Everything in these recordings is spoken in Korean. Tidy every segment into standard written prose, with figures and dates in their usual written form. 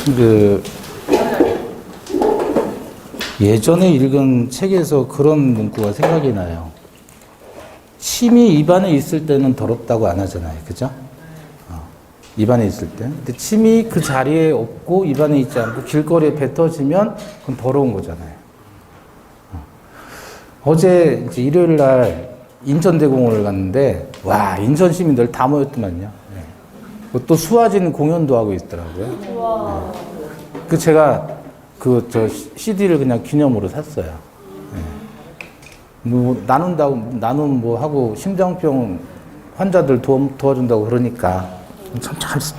그 예전에 읽은 책에서 그런 문구가 생각이 나요. 침이 입안에 있을 때는 더럽다고 안 하잖아요. 그죠? 입안에 있을 때. 근데 침이 그 자리에 없고 입안에 있지 않고 길거리에 뱉어지면 그건 더러운 거잖아요. 어제 이제 일요일 날 인천대공원을 갔는데, 와, 인천 시민들 다 모였더만요. 네. 또 수화진 공연도 하고 있더라고요. 네. 그 제가 저 CD를 그냥 기념으로 샀어요. 네. 뭐 나눈 뭐 하고 심장병 환자들 도와준다고 그러니까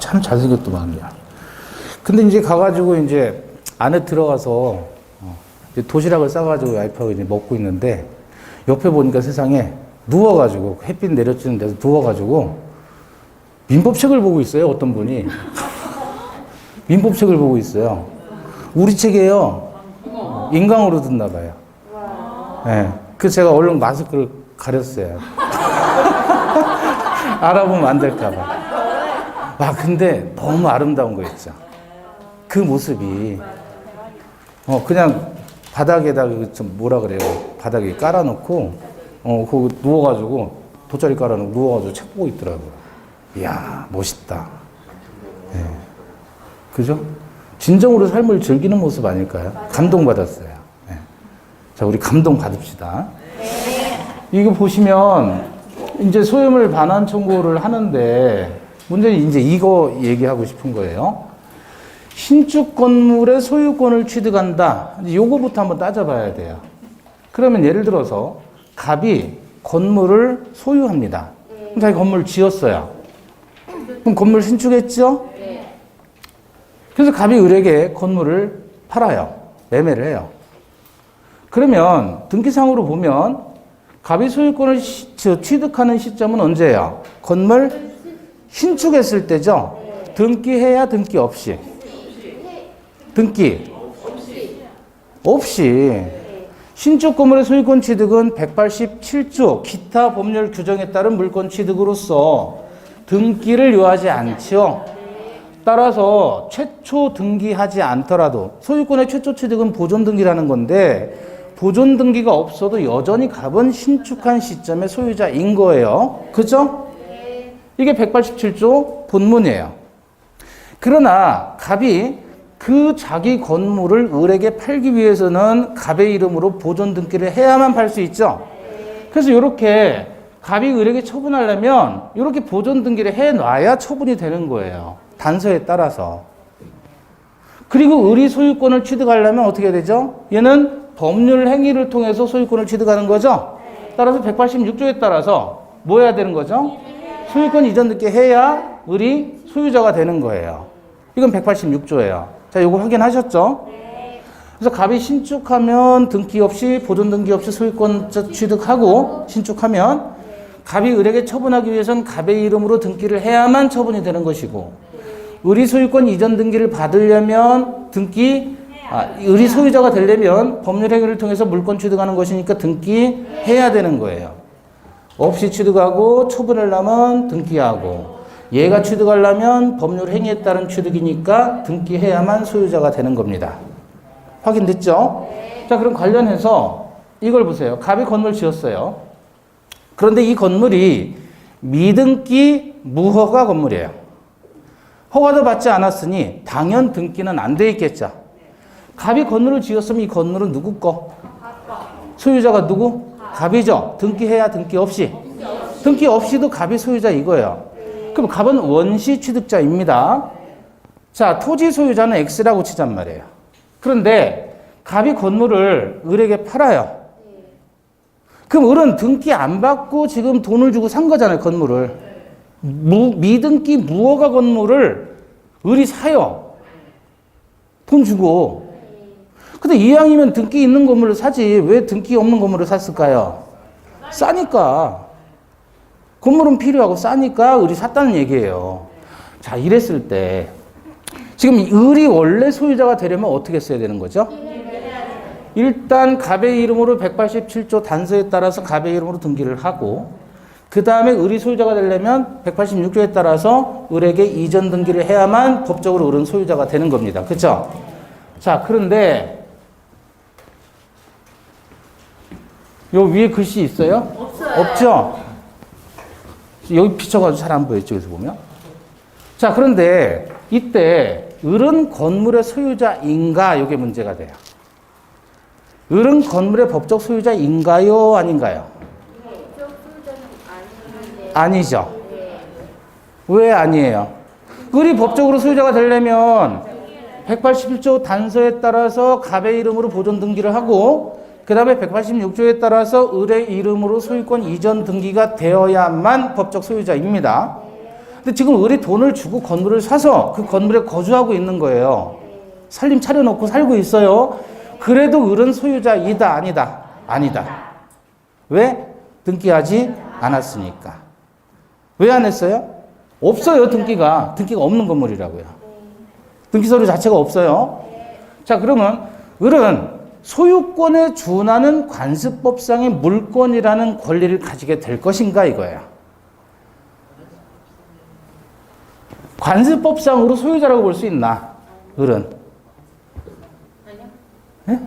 참 잘생겼더만요. 근데 이제 가가지고 이제 안에 들어가서 이제 도시락을 싸가지고 와이프하고 이제 먹고 있는데 옆에 보니까 세상에 누워가지고 햇빛 내려지는 데서 누워가지고 민법책을 보고 있어요. 어떤 분이 민법책을 보고 있어요. 우리 책이에요. 인강으로 듣나 봐요. 네. 그래서 제가 얼른 마스크를 가렸어요. 알아보면 안 될까 봐. 와, 근데 너무 아름다운 거 있죠. 그 모습이 그냥 바닥에다가 좀 뭐라 그래요. 바닥에 깔아놓고 거기 누워가지고 돗자리 깔아놓고 누워가지고 책 보고 있더라고요. 이야, 멋있다. 네. 그죠? 진정으로 삶을 즐기는 모습 아닐까요? 감동받았어요. 네. 자, 우리 감동 받읍시다. 이거 보시면 이제 소유물 반환 청구를 하는데 문제는 이제 이거 얘기하고 싶은 거예요. 신축 건물의 소유권을 취득한다. 요거부터 한번 따져봐야 돼요. 그러면 예를 들어서 갑이 건물을 소유합니다. 그럼 자기 건물을 지었어요. 그럼 건물 신축했죠? 그래서 갑이 을에게 건물을 팔아요. 매매를 해요. 그러면 등기상으로 보면 갑이 소유권을 취득하는 시점은 언제예요? 건물 신축했을 때죠? 등기해야 등기 없이? 등기 없이. 신축 건물의 소유권 취득은 187조 기타 법률 규정에 따른 물권 취득으로서 등기를 요하지 않죠. 따라서 최초 등기하지 않더라도 소유권의 최초 취득은 보존 등기라는 건데 보존 등기가 없어도 여전히 갑은 신축한 시점의 소유자인 거예요. 그죠? 이게 187조 본문이에요. 그러나 갑이 그 자기 건물을 을에게 팔기 위해서는 갑의 이름으로 보존 등기를 해야만 팔 수 있죠. 그래서 이렇게 갑이 을에게 처분하려면 이렇게 보존 등기를 해놔야 처분이 되는 거예요. 단서에 따라서. 그리고 을이 소유권을 취득하려면 어떻게 해야 되죠? 얘는 법률 행위를 통해서 소유권을 취득하는 거죠. 따라서 186조에 따라서 뭐 해야 되는 거죠? 소유권 이전 등기 해야 을이 소유자가 되는 거예요. 이건 186조예요. 자, 이거 확인하셨죠? 그래서 갑이 신축하면 등기 없이 보존 등기 없이 소유권 취득하고 신축하면 갑이 을에게 처분하기 위해서는 갑의 이름으로 등기를 해야만 처분이 되는 것이고 을이 소유권 이전 등기를 받으려면 을이 소유자가 되려면 법률 행위를 통해서 물권 취득하는 것이니까 등기해야 되는 거예요. 없이 취득하고 처분하려면 등기하고 얘가 취득하려면 법률 행위에 따른 취득이니까 등기해야만 소유자가 되는 겁니다. 확인됐죠? 자, 그럼 관련해서 이걸 보세요. 갑이 건물 지었어요. 그런데 이 건물이 미등기 무허가 건물이에요. 허가도 받지 않았으니 당연 등기는 안 돼 있겠죠. 갑이 건물을 지었으면 이 건물은 누구 거? 소유자가 누구? 갑이죠. 등기해야 등기 없이. 등기 없이도 갑이 소유자 이거예요. 그럼 갑은 원시 취득자입니다. 자, 토지 소유자는 X라고 치잔 말이에요. 그런데 갑이 건물을 을에게 팔아요. 그럼 을은 등기 안 받고 지금 돈을 주고 산 거잖아요, 건물을. 미등기 무허가 건물을 을이 사요. 돈 주고. 근데 이왕이면 등기 있는 건물을 사지 왜 등기 없는 건물을 샀을까요? 싸니까. 건물은 필요하고 싸니까 을이 샀다는 얘기예요. 자, 이랬을 때 지금 을이 원래 소유자가 되려면 어떻게 써야 되는 거죠? 일단 갑의 이름으로 187조 단서에 따라서 갑의 이름으로 등기를 하고 그 다음에 을이 소유자가 되려면 186조에 따라서 을에게 이전 등기를 해야만 법적으로 을은 소유자가 되는 겁니다. 그렇죠? 자, 그런데 요 위에 글씨 있어요? 없어요. 없죠? 여기 비춰가지고 잘 안 보여, 이쪽에서 보면. 자, 그런데 이때 을은 건물의 소유자인가? 이게 문제가 돼요. 을은 건물의 법적 소유자인가요? 아닌가요? 아니죠. 왜 아니에요? 을이 법적으로 소유자가 되려면 181조 단서에 따라서 갑의 이름으로 보존 등기를 하고 그 다음에 186조에 따라서 을의 이름으로 소유권 이전 등기가 되어야만 법적 소유자입니다. 근데 지금 을이 돈을 주고 건물을 사서 그 건물에 거주하고 있는 거예요. 살림 차려놓고 살고 있어요. 그래도 을은 소유자이다, 아니다? 아니다. 왜? 등기하지 않았으니까. 왜 안 했어요? 없어요, 등기가. 등기가 없는 건물이라고요. 등기 서류 자체가 없어요. 자, 그러면 을은 소유권에 준하는 관습법상의 물권이라는 권리를 가지게 될 것인가 이거예요. 관습법상으로 소유자라고 볼 수 있나? 을은? 네?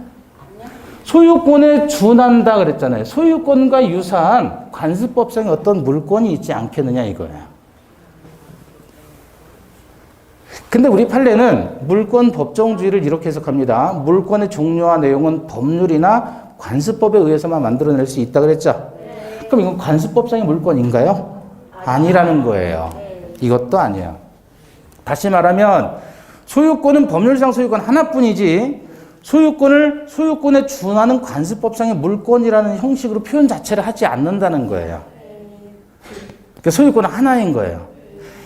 소유권에 준한다 그랬잖아요. 소유권과 유사한 관습법상의 어떤 물권이 있지 않겠느냐 이거예요. 근데 우리 판례는 물권 법정주의를 이렇게 해석합니다. 물권의 종류와 내용은 법률이나 관습법에 의해서만 만들어낼 수 있다 그랬죠? 그럼 이건 관습법상의 물권인가요? 아니라는 거예요. 이것도 아니에요. 다시 말하면 소유권은 법률상 소유권 하나뿐이지 소유권에 준하는 관습법상의 물권이라는 형식으로 표현 자체를 하지 않는다는 거예요. 그러니까 소유권은 하나인 거예요.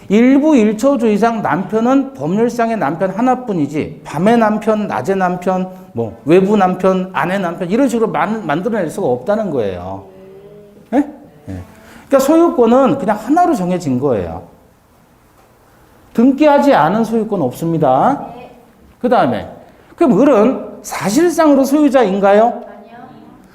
일부 일처주의상 남편은 법률상의 남편 하나뿐이지 밤의 남편, 낮의 남편, 뭐 외부 남편, 아내 남편 이런 식으로 만들어낼 수가 없다는 거예요. 네? 네. 그러니까 소유권은 그냥 하나로 정해진 거예요. 등기하지 않은 소유권은 없습니다. 그 다음에 그럼 을은 사실상으로 소유자인가요? 아니요.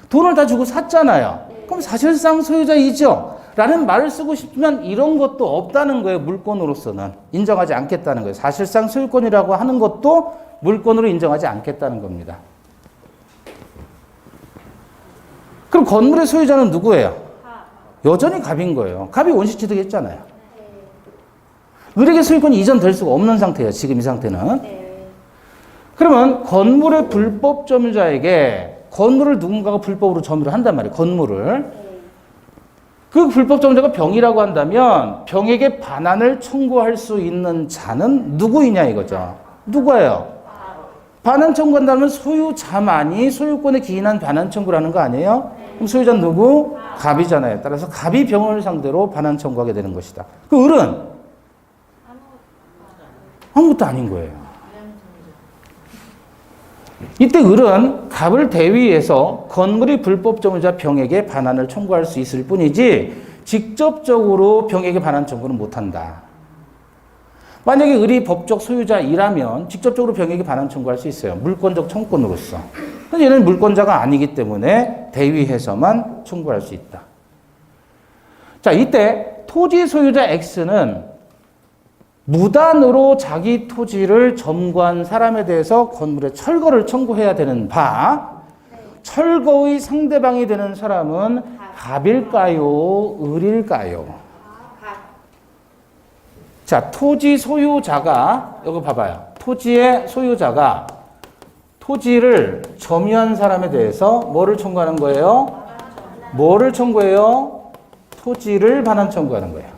돈을 다 주고 샀잖아요. 그럼 사실상 소유자이죠? 라는 말을 쓰고 싶지만 이런 것도 없다는 거예요. 물권으로서는. 인정하지 않겠다는 거예요. 사실상 소유권이라고 하는 것도 물권으로 인정하지 않겠다는 겁니다. 그럼 건물의 소유자는 누구예요? 여전히 갑인 거예요. 갑이 원시취득했잖아요. 을에게 소유권이 이전될 수가 없는 상태예요. 지금 이 상태는. 그러면 건물의 불법 점유자에게 건물을 누군가가 불법으로 점유를 한단 말이에요. 건물을. 그 불법 점유자가 병이라고 한다면 병에게 반환을 청구할 수 있는 자는 누구이냐 이거죠. 누구예요? 반환 청구한다면 소유자만이 소유권에 기인한 반환 청구를 하는 거 아니에요? 그럼 소유자는 누구? 갑이잖아요. 따라서 갑이 병을 상대로 반환 청구하게 되는 것이다. 그 을은 아무것도 아닌 거예요. 이때 을은 갑을 대위해서 건물이 불법 점유자 병에게 반환을 청구할 수 있을 뿐이지 직접적으로 병에게 반환 청구는 못한다. 만약에 을이 법적 소유자이라면 직접적으로 병에게 반환 청구할 수 있어요. 물권적 청구권으로서. 근데 얘는 물권자가 아니기 때문에 대위해서만 청구할 수 있다. 자, 이때 토지 소유자 X는 무단으로 자기 토지를 점거한 사람에 대해서 건물에 철거를 청구해야 되는 바, 철거의 상대방이 되는 사람은 갑일까요? 을일까요? 자, 토지 소유자가, 여기 봐봐요. 토지의 소유자가 토지를 점유한 사람에 대해서 뭐를 청구하는 거예요? 뭐를 청구해요? 토지를 반환 청구하는 거예요.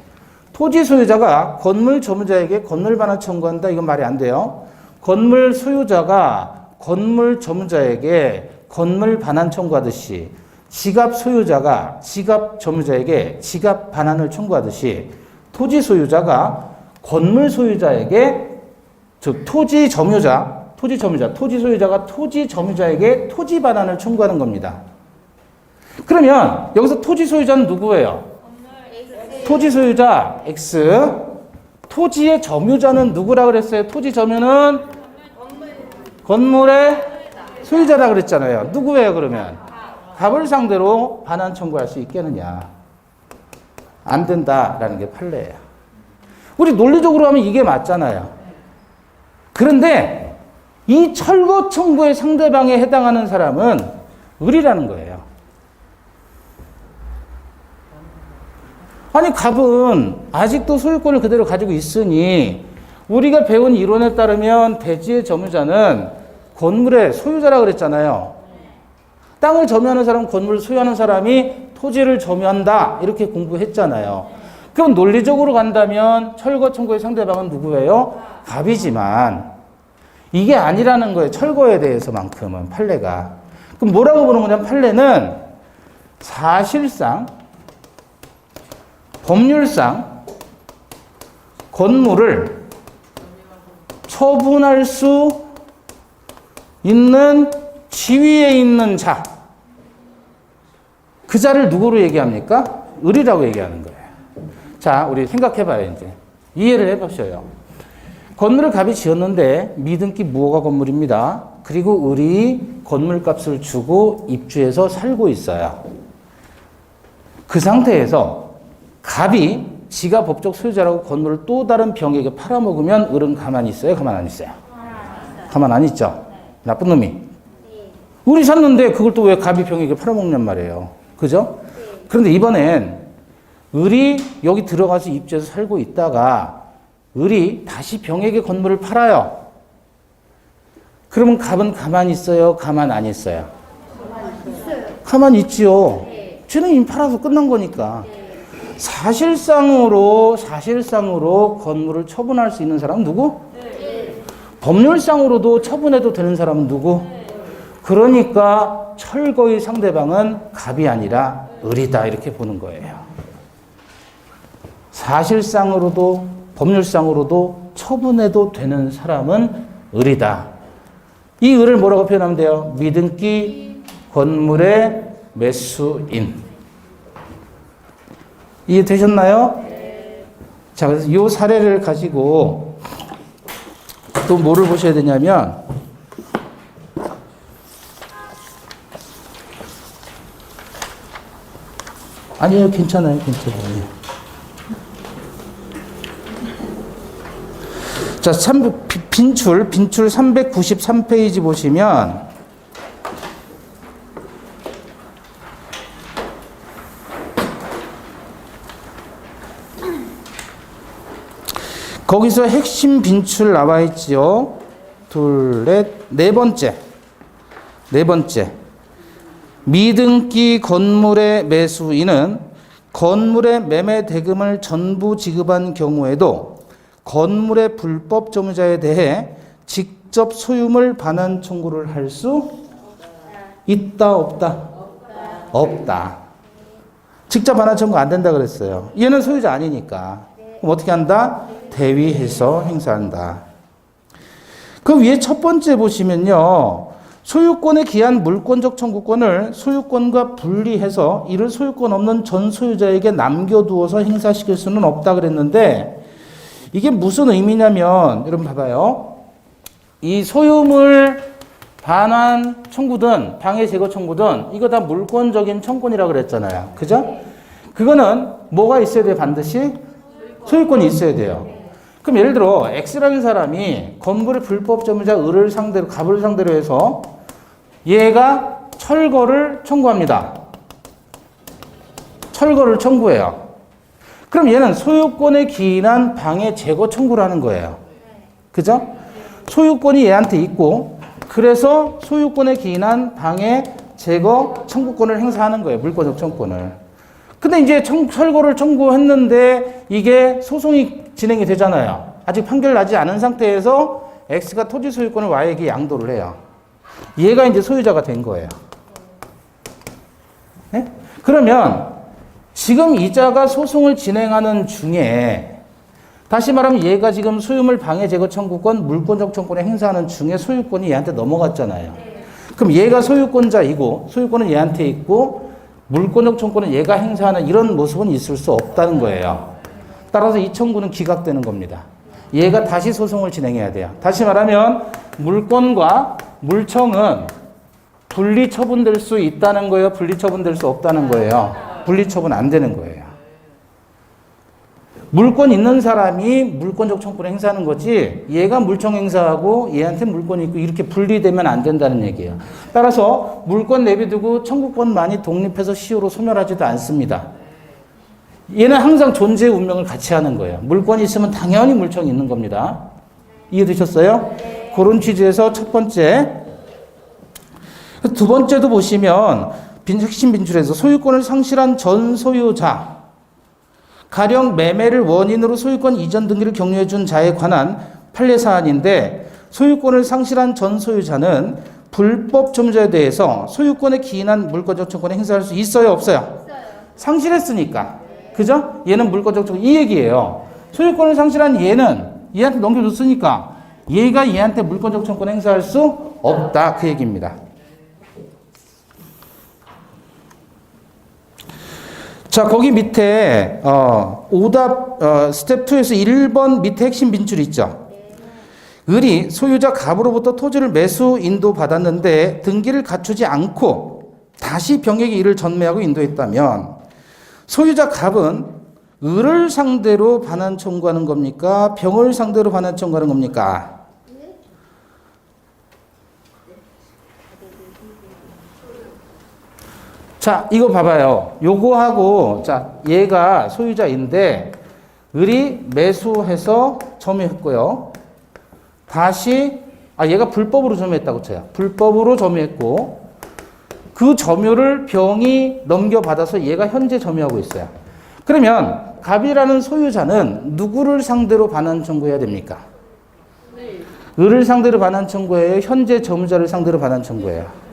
토지 소유자가 건물 점유자에게 건물 반환 청구한다. 이건 말이 안 돼요. 건물 소유자가 건물 점유자에게 건물 반환 청구하듯이 지갑 소유자가 지갑 점유자에게 지갑 반환을 청구하듯이 토지 소유자가 건물 소유자에게 토지 소유자가 토지 점유자에게 토지 반환을 청구하는 겁니다. 그러면 여기서 토지 소유자는 누구예요? 토지 소유자 X, 토지의 점유자는 누구라 그랬어요? 토지 점유는 건물의 소유자라 그랬잖아요. 누구예요, 그러면? 갑을 상대로 반환 청구할 수 있겠느냐? 안 된다라는 게 판례예요. 우리 논리적으로 하면 이게 맞잖아요. 그런데 이 철거 청구의 상대방에 해당하는 사람은 을이라는 거예요. 아니 갑은 아직도 소유권을 그대로 가지고 있으니 우리가 배운 이론에 따르면 대지의 점유자는 건물의 소유자라 그랬잖아요. 땅을 점유하는 사람은 건물을 소유하는 사람이 토지를 점유한다 이렇게 공부했잖아요. 그럼 논리적으로 간다면 철거 청구의 상대방은 누구예요? 갑이지만 이게 아니라는 거예요. 철거에 대해서만큼은 판례가. 그럼 뭐라고 보는 거냐면 판례는 사실상 법률상 건물을 처분할 수 있는 지위에 있는 자, 그 자를 누구로 얘기합니까? 을이라고 얘기하는 거예요. 자, 우리 생각해봐요. 이제 이해를 해보셔요. 건물을 갑이 지었는데 미등기 무허가 건물입니다. 그리고 을이 건물값을 주고 입주해서 살고 있어요. 그 상태에서 갑이 지가 법적 소유자라고 건물을 또 다른 병에게 팔아먹으면 을은 가만히 있어요? 가만 안 있어요? 가만 안 있죠? 나쁜 놈이. 을이 샀는데 그걸 또 왜 갑이 병에게 팔아먹냔 말이에요. 그죠? 그런데 이번엔 을이 여기 들어가서 입주해서 살고 있다가 을이 다시 병에게 건물을 팔아요. 그러면 갑은 가만히 있어요? 가만 안 있어요? 가만히 있지요. 쟤는 이미 팔아서 끝난 거니까. 사실상으로 건물을 처분할 수 있는 사람은 누구? 법률상으로도 처분해도 되는 사람은 누구? 그러니까 철거의 상대방은 갑이 아니라 을이다 이렇게 보는 거예요. 사실상으로도 법률상으로도 처분해도 되는 사람은 을이다. 이 을을 뭐라고 표현하면 돼요? 미등기 건물의 매수인. 이해되셨나요? 자, 그래서 이 사례를 가지고 또 뭐를 보셔야 되냐면 아니에요. 괜찮아요. 자, 빈출 393페이지 보시면 거기서 핵심 빈출 나와 있지요. 네 번째. 미등기 건물의 매수인은 건물의 매매 대금을 전부 지급한 경우에도 건물의 불법 점유자에 대해 직접 소유물 반환 청구를 할 수 있다, 없다? 없다. 직접 반환 청구 안 된다 그랬어요. 얘는 소유자 아니니까. 그럼 어떻게 한다? 대위해서 행사한다. 그 위에 첫 번째 보시면요. 소유권에 기한 물권적 청구권을 소유권과 분리해서 이를 소유권 없는 전 소유자에게 남겨두어서 행사시킬 수는 없다 그랬는데 이게 무슨 의미냐면 여러분 봐봐요. 이 소유물 반환 청구든 방해 제거 청구든 이거 다 물권적인 청구권이라고 그랬잖아요. 그죠? 그거는 뭐가 있어야 돼요? 반드시? 소유권이 있어야 돼요. 그럼 예를 들어 X라는 사람이 건물의 불법 점유자 을을 상대로 갑을 상대로 해서 얘가 철거를 청구합니다. 철거를 청구해요. 그럼 얘는 소유권에 기인한 방해 제거 청구를 하는 거예요. 그죠? 소유권이 얘한테 있고 그래서 소유권에 기인한 방해 제거 청구권을 행사하는 거예요. 물권적 청구권을. 근데 이제 철거를 청구했는데 이게 소송이 진행이 되잖아요. 아직 판결 나지 않은 상태에서 X가 토지 소유권을 Y에게 양도를 해요. 얘가 이제 소유자가 된 거예요. 네? 그러면 지금 이자가 소송을 진행하는 중에 다시 말하면 얘가 지금 소유물 방해 제거 청구권, 물권적 청구권을 행사하는 중에 소유권이 얘한테 넘어갔잖아요. 그럼 얘가 소유권자이고 소유권은 얘한테 있고 물권적 청구권은 얘가 행사하는 이런 모습은 있을 수 없다는 거예요. 따라서 이 청구는 기각되는 겁니다. 얘가 다시 소송을 진행해야 돼요. 다시 말하면 물권과 물청은 분리처분될 수 있다는 거예요? 분리처분될 수 없다는 거예요? 분리처분 안 되는 거예요. 물권 있는 사람이 물권적 청구를 행사하는 거지 얘가 물청 행사하고 얘한테 물권이 있고 이렇게 분리되면 안 된다는 얘기예요. 따라서 물권 내비두고 청구권만이 독립해서 시효로 소멸하지도 않습니다. 얘는 항상 존재의 운명을 같이 하는 거예요. 물권이 있으면 당연히 물청이 있는 겁니다. 이해되셨어요? 네. 그런 취지에서 첫 번째. 두 번째도 보시면 핵심 빈출에서 소유권을 상실한 전 소유자, 가령 매매를 원인으로 소유권 이전 등기를 격려해 준 자에 관한 판례 사안인데 소유권을 상실한 전 소유자는 불법 점유자에 대해서 소유권에 기인한 물권적 청구권을 행사할 수 있어요, 없어요? 없어요. 상실했으니까. 그죠? 얘는 물권적 청구, 이 얘기예요. 소유권을 상실한 얘는 얘한테 넘겨줬으니까 얘가 얘한테 물권적 청구권을 행사할 수 없다. 그 얘기입니다. 자, 거기 밑에 오답 스텝 2에서 1번 밑에 핵심 빈줄 있죠. 을이 소유자 갑으로부터 토지를 매수 인도받았는데 등기를 갖추지 않고 다시 병에게 이를 전매하고 인도했다면 소유자 갑은 을을 상대로 반환 청구하는 겁니까? 병을 상대로 반환 청구하는 겁니까? 자, 이거 봐봐요. 요거하고, 자, 얘가 소유자인데, 을이 매수해서 점유했고요. 다시, 얘가 불법으로 점유했다고 쳐요. 불법으로 점유했고, 그 점유를 병이 넘겨받아서 얘가 현재 점유하고 있어요. 그러면, 갑이라는 소유자는 누구를 상대로 반환 청구해야 됩니까? 네. 을을 상대로 반환 청구해요? 현재 점유자를 상대로 반환 청구해요?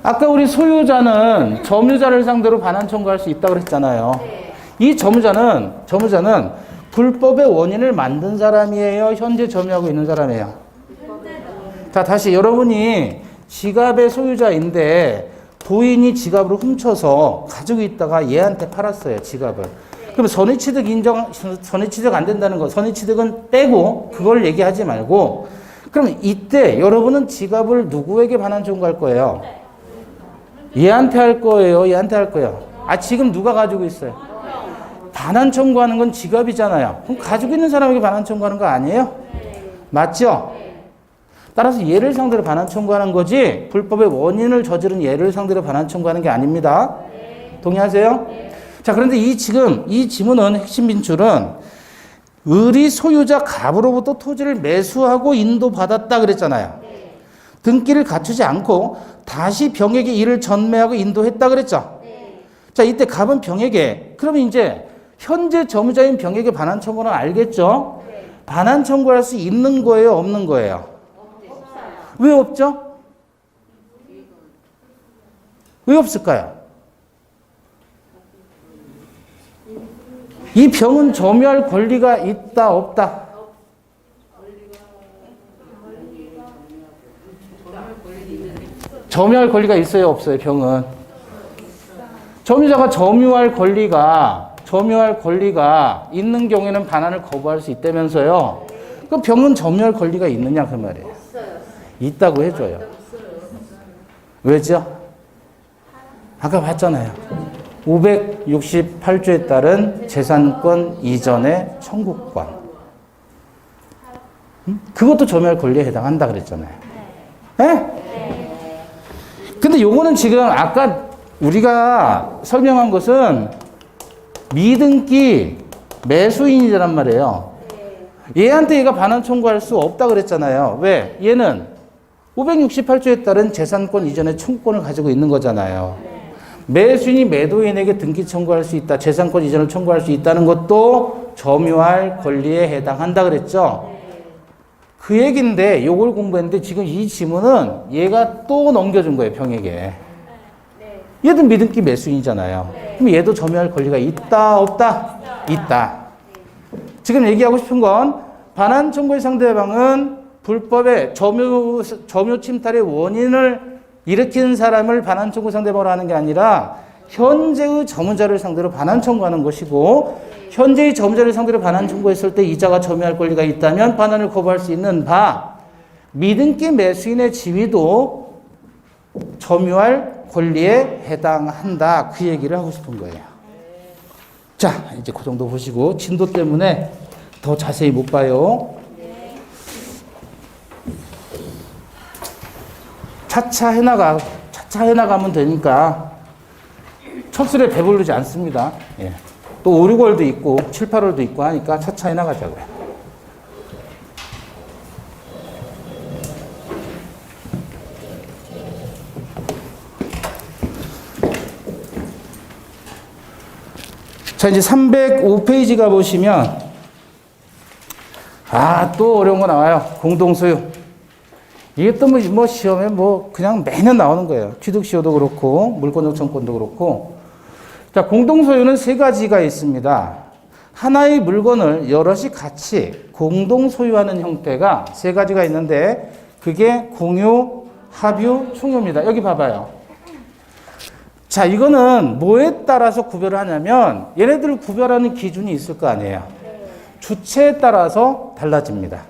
아까 우리 소유자는 점유자를 상대로 반환 청구할 수 있다고 그랬잖아요. 이 점유자는 불법의 원인을 만든 사람이에요? 현재 점유하고 있는 사람이에요? 자, 다시 여러분이 지갑의 소유자인데 부인이 지갑을 훔쳐서 가지고 있다가 얘한테 팔았어요, 지갑을. 그럼 선의취득 선의취득 안 된다는 거, 선의취득은 빼고 그걸 얘기하지 말고 그럼 이때 여러분은 지갑을 누구에게 반환 청구할 거예요? 얘한테 할 거예요? 얘한테 할 거예요? 지금 누가 가지고 있어요? 반환 청구하는 건 지갑이잖아요. 그럼 가지고 있는 사람에게 반환 청구하는 거 아니에요? 맞죠? 따라서 얘를 상대로 반환 청구하는 거지 불법의 원인을 저지른 얘를 상대로 반환 청구하는 게 아닙니다. 동의하세요? 자, 그런데 지금 이 지문은 핵심 빈출은 을이 소유자 갑으로부터 토지를 매수하고 인도받았다 그랬잖아요. 등기를 갖추지 않고 다시 병에게 이를 전매하고 인도했다 그랬죠. 자, 이때 갑은 병에게, 그러면 이제 현재 점유자인 병에게 반환 청구는 알겠죠? 반환 청구할 수 있는 거예요, 없는 거예요? 왜 없죠? 왜 없을까요? 이 병은 점유할 권리가 있다, 없다? 점유할 권리가 있어요, 없어요, 병은? 점유자가 점유할 권리가 있는 경우에는 반환을 거부할 수 있다면서요. 그 병은 점유할 권리가 있느냐, 그 말이에요. 있다고 해줘요. 왜죠? 아까 봤잖아요. 568조에 따른 재산권 이전의 청구권. 그것도 점유할 권리에 해당한다 그랬잖아요. 네? 근데 요거는 지금 아까 우리가 설명한 것은 미등기 매수인이란 말이에요. 얘한테 얘가 반환 청구할 수 없다 그랬잖아요. 왜? 얘는 568조에 따른 재산권 이전의 청구권을 가지고 있는 거잖아요. 매수인이 매도인에게 등기 청구할 수 있다, 재산권 이전을 청구할 수 있다는 것도 점유할 권리에 해당한다 그랬죠. 그 얘기인데 요걸 공부했는데 지금 이 지문은 얘가 또 넘겨준 거예요, 병에게. 얘도 미등기 매수인이잖아요. 그럼 얘도 점유할 권리가 있다, 없다? 있다. 지금 얘기하고 싶은 건 반환 청구의 상대방은 불법의 점유 침탈의 원인을 일으킨 사람을 반환 청구 상대방으로 하는 게 아니라 현재의 점유자를 상대로 반환 청구하는 것이고, 현재의 점유자를 상대로 반환 청구했을 때 이자가 점유할 권리가 있다면 반환을 거부할 수 있는 바, 미등기 매수인의 지위도 점유할 권리에 해당한다. 그 얘기를 하고 싶은 거예요. 자, 이제 그 정도 보시고 진도 때문에 더 자세히 못 봐요. 차차 해나가면 되니까 첫 술에 배부르지 않습니다. 예. 또 5, 6월도 있고 7, 8월도 있고 하니까 차차 해나가자고요. 자, 이제 305페이지 가보시면, 또 어려운 거 나와요. 공동소유. 이게 또 뭐 시험에 뭐 그냥 매년 나오는 거예요. 취득시효도 그렇고, 물권 요청권도 그렇고. 자, 공동소유는 세 가지가 있습니다. 하나의 물건을 여럿이 같이 공동소유하는 형태가 세 가지가 있는데, 그게 공유, 합유, 총유입니다. 여기 봐봐요. 자, 이거는 뭐에 따라서 구별을 하냐면 얘네들을 구별하는 기준이 있을 거 아니에요. 주체에 따라서 달라집니다.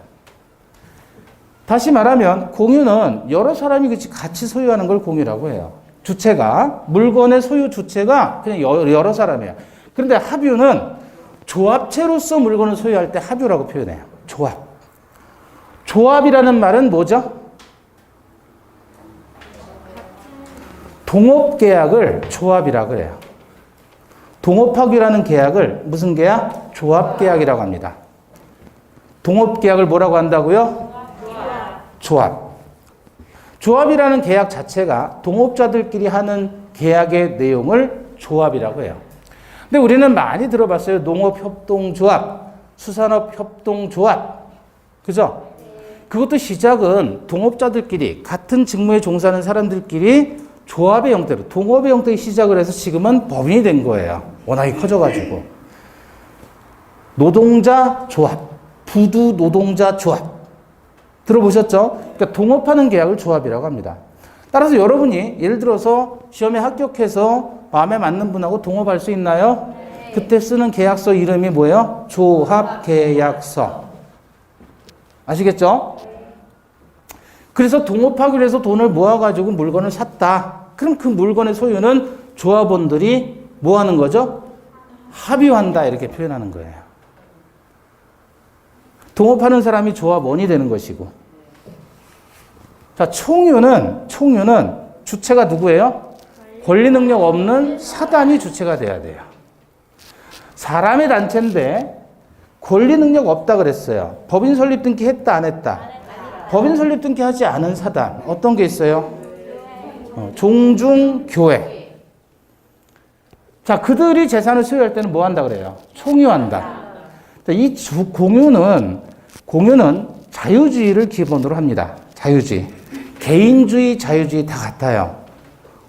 다시 말하면 공유는 여러 사람이 같이 소유하는 걸 공유라고 해요. 주체가, 물건의 소유 주체가 그냥 여러 사람이에요. 그런데 합유는 조합체로서 물건을 소유할 때 합유라고 표현해요. 조합. 조합이라는 말은 뭐죠? 동업계약을 조합이라고 해요. 동업하기라는 계약을 무슨 계약? 조합계약이라고 합니다. 동업계약을 뭐라고 한다고요? 조합. 조합이라는 계약 자체가 동업자들끼리 하는 계약의 내용을 조합이라고 해요. 근데 우리는 많이 들어봤어요. 농업협동조합, 수산업협동조합. 그죠? 그것도 시작은 동업자들끼리 같은 직무에 종사하는 사람들끼리 조합의 형태로, 동업의 형태로 시작을 해서 지금은 법인이 된 거예요. 워낙에 커져가지고. 노동자 조합, 부두 노동자 조합. 들어보셨죠? 그러니까 동업하는 계약을 조합이라고 합니다. 따라서 여러분이 예를 들어서 시험에 합격해서 마음에 맞는 분하고 동업할 수 있나요? 네. 그때 쓰는 계약서 이름이 뭐예요? 조합계약서. 아시겠죠? 그래서 동업하기로 해서 돈을 모아가지고 물건을 샀다. 그럼 그 물건의 소유는 조합원들이 뭐 하는 거죠? 합의한다. 이렇게 표현하는 거예요. 동업하는 사람이 조합원이 되는 것이고. 자, 총유는 주체가 누구예요? 권리 능력 없는 사단이 주체가 돼야 돼요. 사람의 단체인데 권리 능력 없다 그랬어요. 법인 설립 등기 했다, 안 했다? 법인 설립 등기하지 않은 사단 어떤 게 있어요? 종중교회. 자, 그들이 재산을 소유할 때는 뭐 한다 그래요? 총유한다. 이 공유는 자유주의를 기본으로 합니다. 자유주의. 개인주의, 자유주의 다 같아요.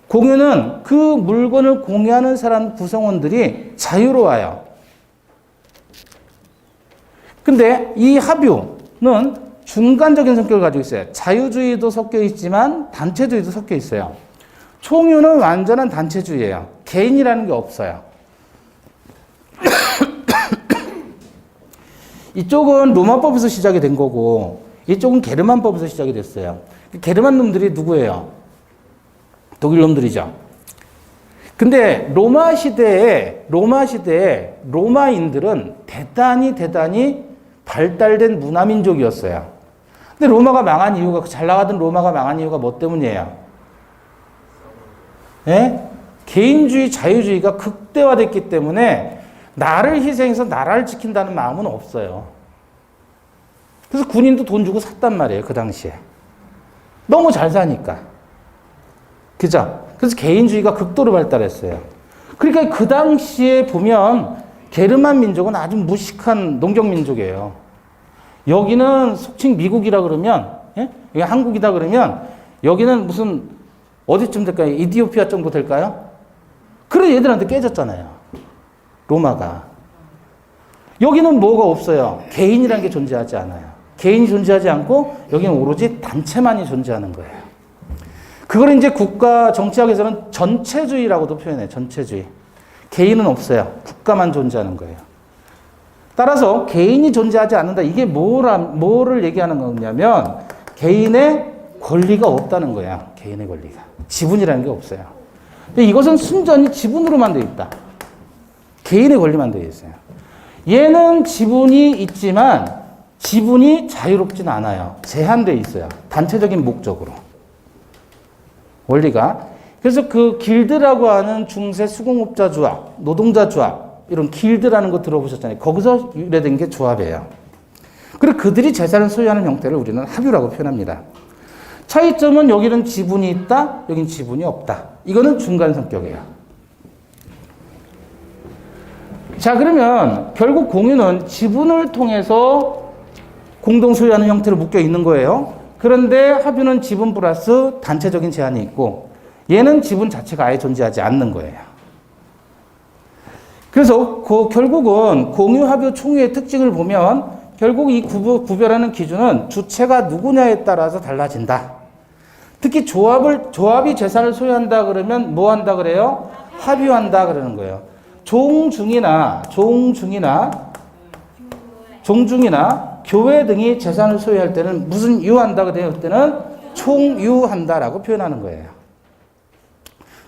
공유는 그 물건을 공유하는 사람 구성원들이 자유로워요. 근데 이 합유는 중간적인 성격을 가지고 있어요. 자유주의도 섞여 있지만 단체주의도 섞여 있어요. 총유는 완전한 단체주의예요. 개인이라는 게 없어요. 이쪽은 로마법에서 시작이 된 거고 이쪽은 게르만법에서 시작이 됐어요. 게르만 놈들이 누구예요? 독일 놈들이죠. 근데 로마 시대에 로마인들은 대단히 발달된 문화민족이었어요. 근데 로마가 망한 이유가, 잘 나가던 로마가 망한 이유가 뭐 때문이에요? 예? 개인주의, 자유주의가 극대화됐기 때문에 나를 희생해서 나라를 지킨다는 마음은 없어요. 그래서 군인도 돈 주고 샀단 말이에요, 그 당시에. 너무 잘 사니까. 그죠? 그래서 개인주의가 극도로 발달했어요. 그러니까 그 당시에 보면 게르만 민족은 아주 무식한 농경민족이에요. 여기는 속칭 미국이라 그러면, 예? 여기 한국이다 그러면, 여기는 무슨, 어디쯤 될까요? 이디오피아 정도 될까요? 그래, 얘들한테 깨졌잖아요. 로마가. 여기는 뭐가 없어요? 개인이라는 게 존재하지 않아요. 개인이 존재하지 않고, 여기는 오로지 단체만이 존재하는 거예요. 그걸 이제 국가 정치학에서는 전체주의라고도 표현해요. 전체주의. 개인은 없어요. 국가만 존재하는 거예요. 따라서 개인이 존재하지 않는다. 이게 뭐를 얘기하는 거냐면 개인의 권리가 없다는 거야. 개인의 권리가. 지분이라는 게 없어요. 근데 이것은 순전히 지분으로만 되어 있다. 개인의 권리만 되어 있어요. 얘는 지분이 있지만 지분이 자유롭진 않아요. 제한되어 있어요. 단체적인 목적으로. 원리가. 그래서 그 길드라고 하는 중세 수공업자 조합, 노동자 조합, 이런 길드라는 거 들어보셨잖아요. 거기서 유래된 게 조합이에요. 그리고 그들이 재산을 소유하는 형태를 우리는 합유라고 표현합니다. 차이점은 여기는 지분이 있다, 여기는 지분이 없다. 이거는 중간 성격이에요. 자, 그러면 결국 공유는 지분을 통해서 공동 소유하는 형태로 묶여 있는 거예요. 그런데 합유는 지분 플러스 단체적인 제한이 있고 얘는 지분 자체가 아예 존재하지 않는 거예요. 그래서 결국은 공유, 합유, 총유의 특징을 보면 결국 이 구별하는 기준은 주체가 누구냐에 따라서 달라진다. 특히 조합이 재산을 소유한다 그러면 뭐 한다 그래요? 합유한다 그러는 거예요. 종중이나 교회 등이 재산을 소유할 때는 무슨 유한다 그래요? 그때는 총유한다라고 표현하는 거예요.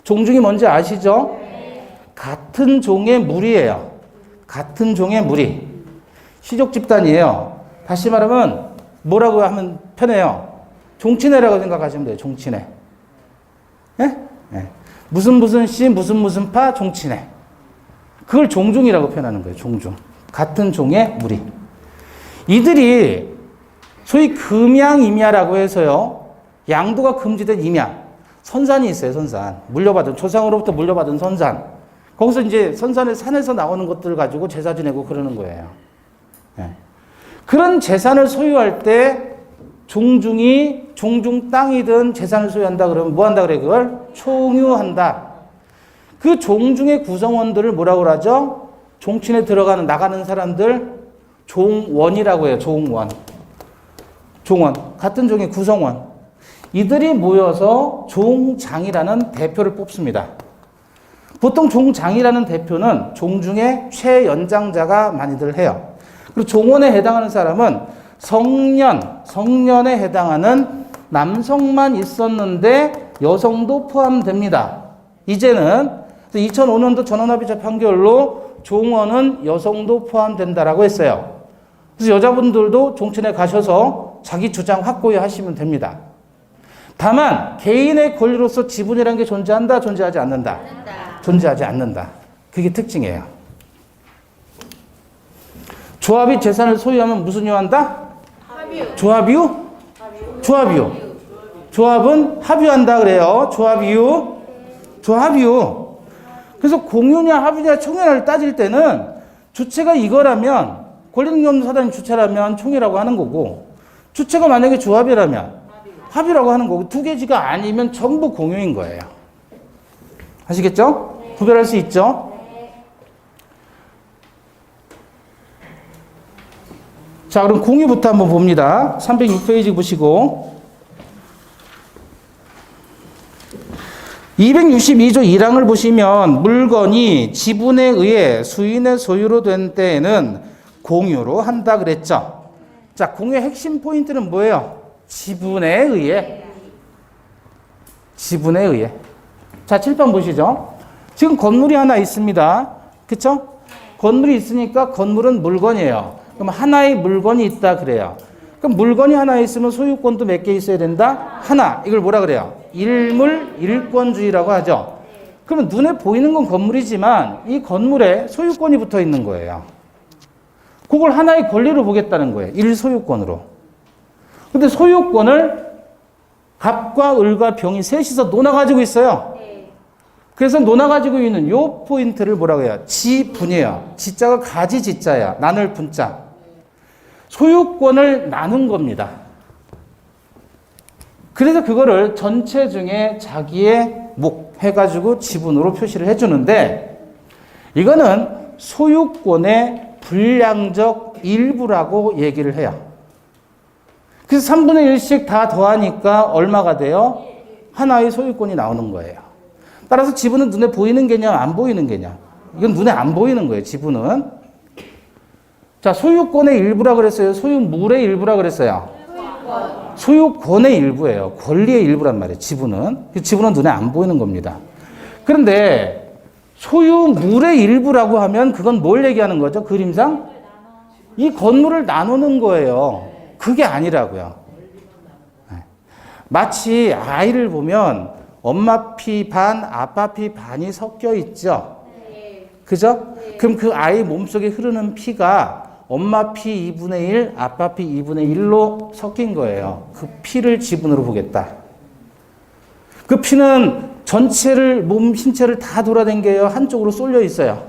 종중이 뭔지 아시죠? 같은 종의 무리예요. 같은 종의 무리. 시족 집단이에요. 다시 말하면 뭐라고 하면 편해요? 종친회라고 생각하시면 돼요. 종친회. 예? 예. 무슨 씨, 무슨 파, 종친회. 그걸 종중이라고 표현하는 거예요. 종중. 같은 종의 무리. 이들이 소위 금양임야라고 해서요. 양도가 금지된 임야. 선산이 있어요. 선산. 조상으로부터 물려받은 선산. 거기서 이제 선산의 산에서 나오는 것들을 가지고 제사 지내고 그러는 거예요. 네. 그런 재산을 소유할 때 종중 땅이든 재산을 소유한다 그러면 뭐 한다 그래? 그걸 총유한다. 그 종중의 구성원들을 뭐라고 하죠? 종친에 나가는 사람들 종원이라고 해요. 종원. 같은 종의 구성원. 이들이 모여서 종장이라는 대표를 뽑습니다. 보통 종장이라는 대표는 종중의 최연장자가 많이들 해요. 그리고 종원에 해당하는 사람은 성년에 해당하는 남성만 있었는데 여성도 포함됩니다. 이제는 2005년도 전원합의체 판결로 종원은 여성도 포함된다라고 했어요. 그래서 여자분들도 종친에 가셔서 자기 주장 확고히 하시면 됩니다. 다만 개인의 권리로서 지분이라는 게 존재한다, 존재하지 않는다? 존재하지 않는다. 그게 특징이에요. 조합이 재산을 소유하면 무슨 유한다? 합유. 조합이요. 조합은 합유한다 그래요. 조합이요. 그래서 공유냐 합유냐 총유냐를 따질 때는 주체가 이거라면 권리는 없는 사단이 주체라면 총이라고 하는 거고 주체가 만약에 조합이라면 합유라고 하는 거고 두 개지가 아니면 전부 공유인 거예요. 아시겠죠? 구별할 수 있죠? 자, 그럼 공유부터 한번 봅니다. 306페이지 보시고 262조 1항을 보시면 물건이 지분에 의해 수인의 소유로 된 때에는 공유로 한다 그랬죠. 자, 공유의 핵심 포인트는 뭐예요? 지분에 의해. 자, 칠판 보시죠. 지금 건물이 하나 있습니다. 그쵸? 건물이 있으니까 건물은 물건이에요. 그럼 하나의 물건이 있다 그래요. 그럼 물건이 하나 있으면 소유권도 몇 개 있어야 된다? 하나. 이걸 뭐라 그래요? 일물일권주의라고 하죠. 그러면 눈에 보이는 건 건물이지만 이 건물에 소유권이 붙어 있는 거예요. 그걸 하나의 권리로 보겠다는 거예요. 일소유권으로. 근데 소유권을 갑과 을과 병이 셋이서 논아가지고 있어요. 그래서 논아가지고 있는 요 포인트를 뭐라고 해요? 지분이에요. 지자가 가지 지자야. 나눌 분자. 소유권을 나눈 겁니다. 그래서 그거를 전체 중에 자기의 목 해가지고 지분으로 표시를 해주는데 이거는 소유권의 불량적 일부라고 얘기를 해요. 그래서 3분의 1씩 다 더하니까 얼마가 돼요? 하나의 소유권이 나오는 거예요. 따라서 지분은 눈에 보이는 개념, 안 보이는 개념. 이건 눈에 안 보이는 거예요, 지분은. 자, 소유권의 일부라 그랬어요? 소유물의 일부라 그랬어요? 소유권의 일부예요. 권리의 일부란 말이에요, 지분은. 지분은 눈에 안 보이는 겁니다. 그런데 소유물의 일부라고 하면 그건 뭘 얘기하는 거죠? 그림상? 이 건물을 나누는 거예요. 그게 아니라고요. 마치 아이를 보면 엄마 피 반, 아빠 피 반이 섞여 있죠. 그죠? 그럼 그 아이 몸속에 흐르는 피가 엄마 피 2분의 1, 아빠 피 2분의 1로 섞인 거예요. 그 피를 지분으로 보겠다. 그 피는 전체를, 몸, 신체를 다 돌아다녀요? 한쪽으로 쏠려 있어요?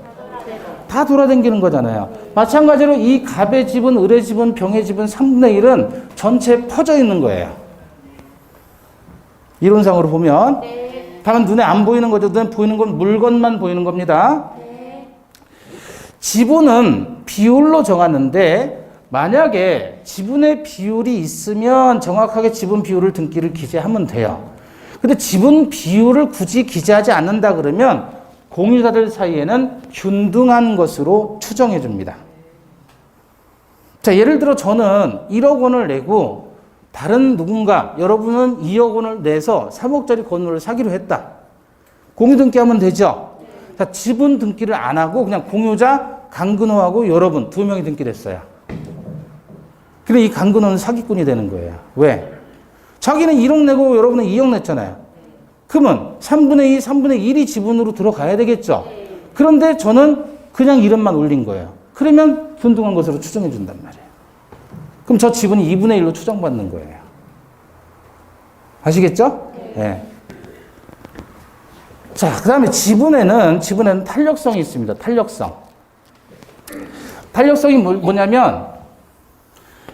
다 돌아다니는 거잖아요. 마찬가지로 이 갑의 지분, 을의 지분, 병의 지분 3분의 1은 전체에 퍼져 있는 거예요. 이론상으로 보면. 다만 눈에 안 보이는 거죠. 눈에 보이는 건 물건만 보이는 겁니다. 지분은 비율로 정하는데 만약에 지분의 비율이 있으면 정확하게 지분 비율을 등기를 기재하면 돼요. 근데 지분 비율을 굳이 기재하지 않는다 그러면 공유자들 사이에는 균등한 것으로 추정해 줍니다. 자, 예를 들어 저는 1억 원을 내고 다른 누군가, 여러분은 2억 원을 내서 3억짜리 건물을 사기로 했다. 공유 등기하면 되죠? 자, 지분 등기를 안 하고 그냥 공유자 강근호하고 여러분 2명이 등기를 했어요. 그래, 이 강근호는 사기꾼이 되는 거예요. 왜? 자기는 1억 내고 여러분은 2억 냈잖아요. 그러면 3분의 2, 3분의 1이 지분으로 들어가야 되겠죠? 그런데 저는 그냥 이름만 올린 거예요. 그러면 균등한 것으로 추정해 준단 말이에요. 그럼 저 지분이 2분의 1로 추정받는 거예요. 아시겠죠? 네. 자, 그 다음에 지분에는 탄력성이 있습니다. 탄력성. 탄력성이 뭐냐면,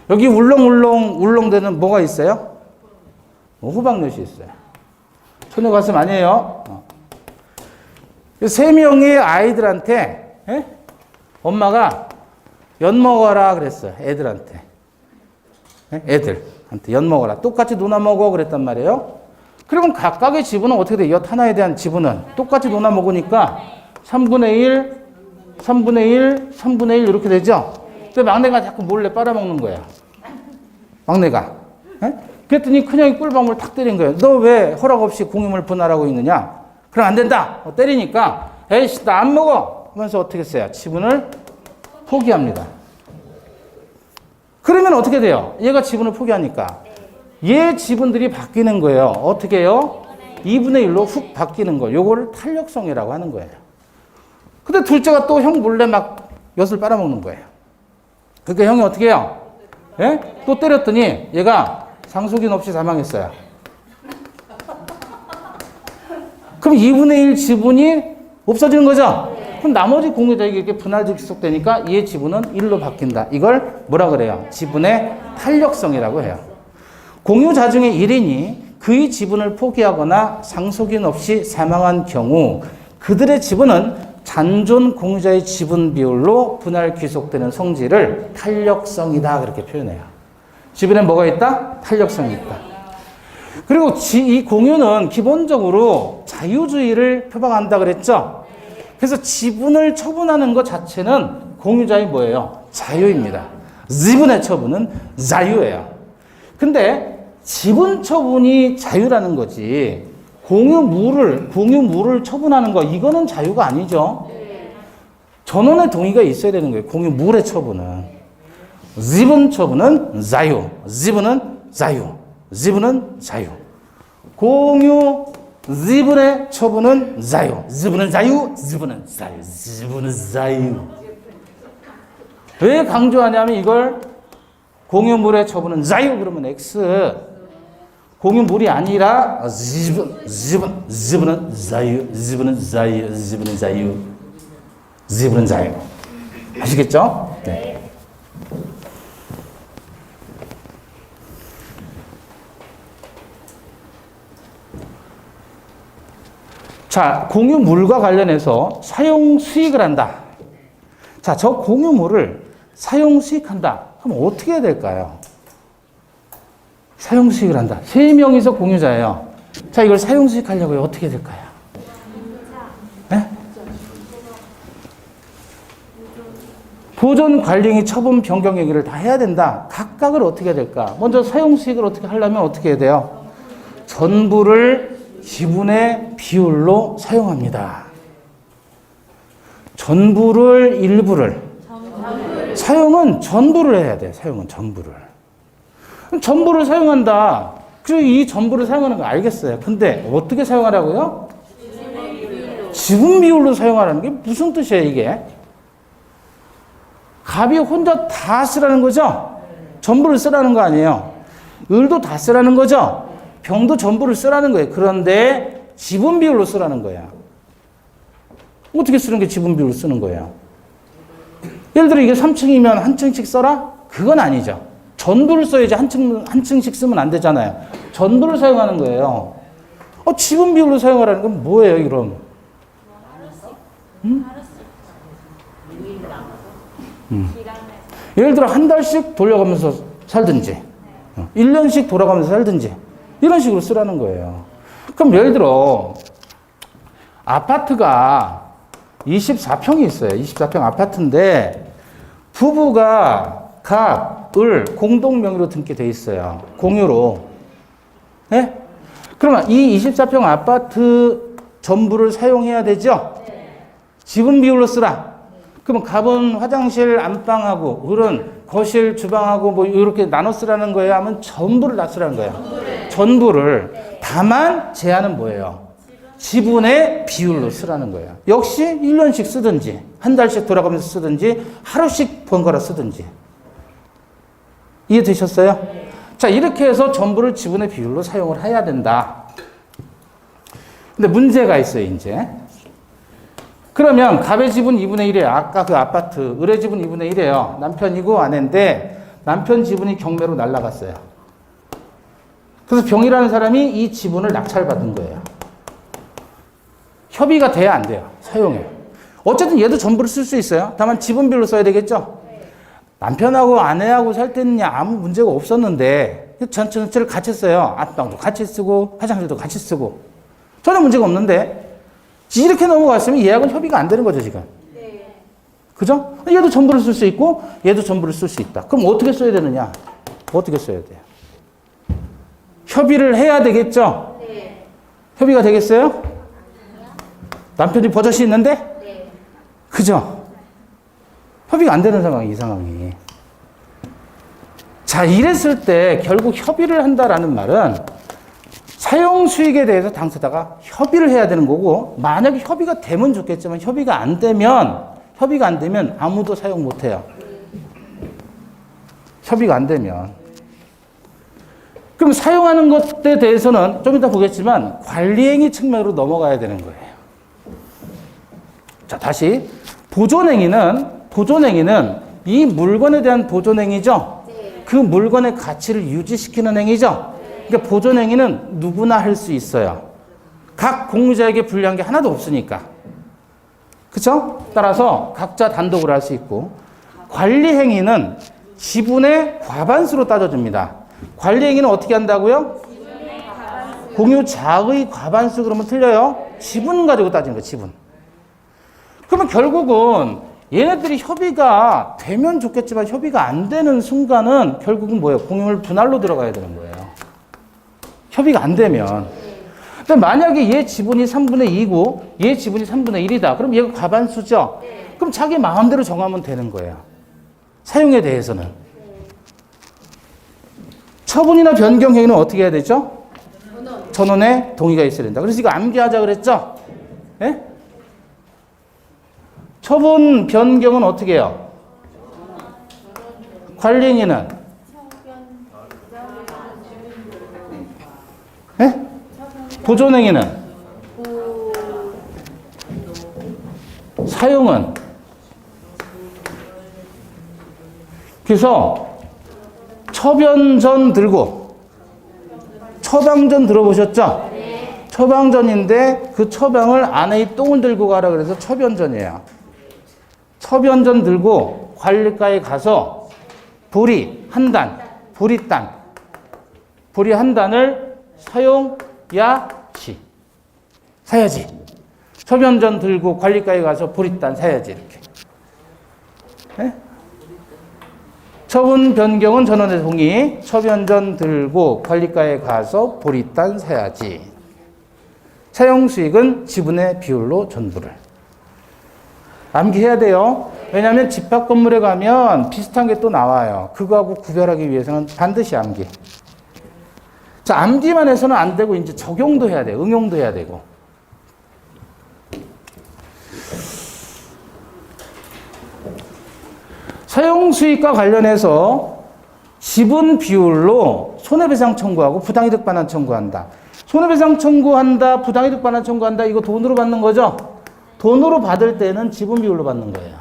여기 울렁울렁되는 뭐가 있어요? 호박엿이 있어요. 소녀 가슴 아니에요? 3명의 아이들한테, 엄마가 엿 먹어라 그랬어요. 애들한테. 애들한테 엿 먹어라. 똑같이 누나 먹어 그랬단 말이에요. 그러면 각각의 지분은 어떻게 돼? 엿 하나에 대한 지분은 똑같이 누나 먹으니까 3분의 1, 3분의 1, 3분의 1 이렇게 되죠? 근데 막내가 자꾸 몰래 빨아먹는 거야. 막내가. 그랬더니 큰형이 꿀방울 탁 때린 거예요. 너 왜 허락 없이 공유물 분할하고 있느냐? 그럼 안 된다. 때리니까 에이씨 나 안 먹어 하면서 어떻게 했어요? 지분을 포기합니다. 그러면 어떻게 돼요? 얘가 지분을 포기하니까 얘 지분들이 바뀌는 거예요. 어떻게 해요? 2분의 1로 훅 바뀌는 거. 요거를 탄력성이라고 하는 거예요. 근데 둘째가 또 형 몰래 막 엿을 빨아먹는 거예요. 그러니까 형이 어떻게 해요? 또 때렸더니 얘가 상속인 없이 사망했어요. 그럼 2분의 1 지분이 없어지는 거죠? 그럼 나머지 공유자에게 이렇게 분할적 지속되니까 얘 지분은 1로 바뀐다. 이걸 뭐라 그래요? 지분의 탄력성이라고 해요. 공유자 중에 1인이 그의 지분을 포기하거나 상속인 없이 사망한 경우 그들의 지분은 잔존 공유자의 지분 비율로 분할 귀속되는 성질을 탄력성이다. 그렇게 표현해요. 지분에 뭐가 있다? 탄력성이 있다. 그리고 이 공유는 기본적으로 자유주의를 표방한다 그랬죠? 그래서 지분을 처분하는 것 자체는 공유자의 뭐예요? 자유입니다. 지분의 처분은 자유예요. 근데 지분 처분이 자유라는 거지 공유물을 처분하는 거 이거는 자유가 아니죠. 전원의 동의가 있어야 되는 거예요. 공유물의 처분은. 지분 처분은 자유. 지분은 자유. 지분은 자유. 공유 지분의 처분은 자유. 지분은 자유. 지분은 자유. 지분은 자유. 왜 강조하냐면 이걸 공유물의 처분은 자유 그러면 X. 공유물이 아니라 지분은 자유. 지분은 자유. 지분은 자유. 지분은 자유. 아시겠죠? 네. 자, 공유물과 관련해서 사용 수익을 한다. 자, 저 공유물을 사용 수익한다. 그럼 어떻게 해야 될까요? 사용 수익을 한다. 3명이서 공유자예요. 자, 이걸 사용 수익하려고 어떻게 해야 될까요? 네? 보존, 관리행위, 처분, 변경 행위를 다 해야 된다. 각각을 어떻게 해야 될까? 먼저 사용 수익을 어떻게 하려면 어떻게 해야 돼요? 전부를 지분의 비율로 사용합니다. 전부를, 일부를. 사용은 전부를 해야 돼요. 사용은 전부를. 전부를 사용한다. 그리고 이 전부를 사용하는 거 알겠어요. 근데 어떻게 사용하라고요? 지분 비율로 사용하라는 게 무슨 뜻이에요, 이게? 갑이 혼자 다 쓰라는 거죠? 전부를 쓰라는 거 아니에요. 을도 다 쓰라는 거죠? 병도 전부를 쓰라는 거예요. 그런데 지분 비율로 쓰라는 거야. 어떻게 쓰는 게 지분 비율로 쓰는 거예요? 예를 들어 이게 3층이면 한 층씩 써라? 그건 아니죠. 전부를 써야지 한 층씩 쓰면 안 되잖아요. 전부를 사용하는 거예요. 지분 비율로 사용하라는 건 뭐예요, 그럼? 예를 들어 한 달씩 돌려가면서 살든지 1년씩 돌아가면서 살든지 이런 식으로 쓰라는 거예요. 그럼 예를 들어 아파트가 24평이 있어요. 24평 아파트인데 부부가 각, 을 공동 명의로 등기 돼 있어요. 공유로. 네? 그러면 이 24평 아파트 전부를 사용해야 되죠? 지분 비율로 쓰라. 그러면 갑은 화장실 안방하고 을은 거실 주방하고 뭐 이렇게 나눠 쓰라는 거예요? 하면 전부를 다 쓰라는 거예요. 전부를. 다만 제한은 뭐예요? 지분의 비율로 쓰라는 거예요. 역시 1년씩 쓰든지 한 달씩 돌아가면서 쓰든지 하루씩 번갈아 쓰든지. 이해되셨어요? 자, 이렇게 해서 전부를 지분의 비율로 사용을 해야 된다. 근데 문제가 있어요, 이제. 그러면 갑의 지분 2분의 1이에요. 아까 그 아파트. 을의 지분 2분의 1이에요. 남편이고 아내인데 남편 지분이 경매로 날아갔어요. 그래서 병이라는 사람이 이 지분을 낙찰받은 거예요. 협의가 돼야 안 돼요. 사용해. 어쨌든 얘도 전부를 쓸 수 있어요. 다만 지분별로 써야 되겠죠? 남편하고 아내하고 살 때는 아무 문제가 없었는데 전체를 같이 써요. 안방도 같이 쓰고 화장실도 같이 쓰고 전혀 문제가 없는데 이렇게 넘어갔으면 얘하고는 협의가 안 되는 거죠, 지금. 네. 그죠? 얘도 전부를 쓸 수 있고 얘도 전부를 쓸 수 있다. 그럼 어떻게 써야 되느냐? 어떻게 써야 돼요? 협의를 해야 되겠죠? 네. 협의가 되겠어요? 남편이 버젓이 있는데? 네. 그죠? 협의가 안 되는 상황이, 이 상황이. 자, 이랬을 때 결국 협의를 한다라는 말은 사용 수익에 대해서 당사자가 협의를 해야 되는 거고, 만약에 협의가 되면 좋겠지만 협의가 안 되면 아무도 사용 못 해요. 협의가 안 되면. 그럼 사용하는 것에 대해서는 좀 이따 보겠지만 관리행위 측면으로 넘어가야 되는 거예요. 자, 다시. 보존행위는 이 물건에 대한 보존행위죠. 네. 그 물건의 가치를 유지시키는 행위죠. 네. 그러니까 보존행위는 누구나 할 수 있어요. 각 공유자에게 불리한 게 하나도 없으니까. 그렇죠? 따라서 각자 단독으로 할 수 있고, 관리행위는 지분의 과반수로 따져줍니다. 관리행위는 어떻게 한다고요? 공유자의 과반수. 그러면 틀려요. 지분 가지고 따지는 거예요. 지분. 그러면 결국은 얘네들이 협의가 되면 좋겠지만 협의가 안 되는 순간은 결국은 뭐예요? 공유물 분할로 들어가야 되는 거예요. 협의가 안 되면. 근데 만약에 얘 지분이 3분의 2고 얘 지분이 3분의 1이다. 그럼 얘가 과반수죠? 그럼 자기 마음대로 정하면 되는 거예요. 사용에 대해서는. 처분이나 변경 행위는 어떻게 해야 되죠? 전원의 동의가 있어야 된다. 그래서 이거 암기하자 그랬죠? 예? 처분 변경은 어떻게 해요? 관리행위는? 네? 보존행위는? 사용은? 그래서 처변전 들고 처방전 들어보셨죠? 처방전인데 그 처방을 아내의 똥을 들고 가라 그래서 처변전이에요. 처변전 들고 관리과에 가서 보리 한 단을 사야지. 처변전 들고 관리과에 가서 보리단 사야지. 이렇게. 네? 처분 변경은 전원의 동의. 처변전 들고 관리과에 가서 보리단 사야지. 사용수익은 지분의 비율로 전부를. 암기해야 돼요. 왜냐하면 집합 건물에 가면 비슷한 게 또 나와요. 그거하고 구별하기 위해서는 반드시 암기. 자, 암기만 해서는 안 되고 이제 적용도 해야 돼요. 응용도 해야 되고. 사용수익과 관련해서 지분 비율로 손해배상 청구하고 부당이득 반환 청구한다. 손해배상 청구한다, 부당이득 반환 청구한다. 이거 돈으로 받는 거죠? 돈으로 받을 때는 지분 비율로 받는 거예요.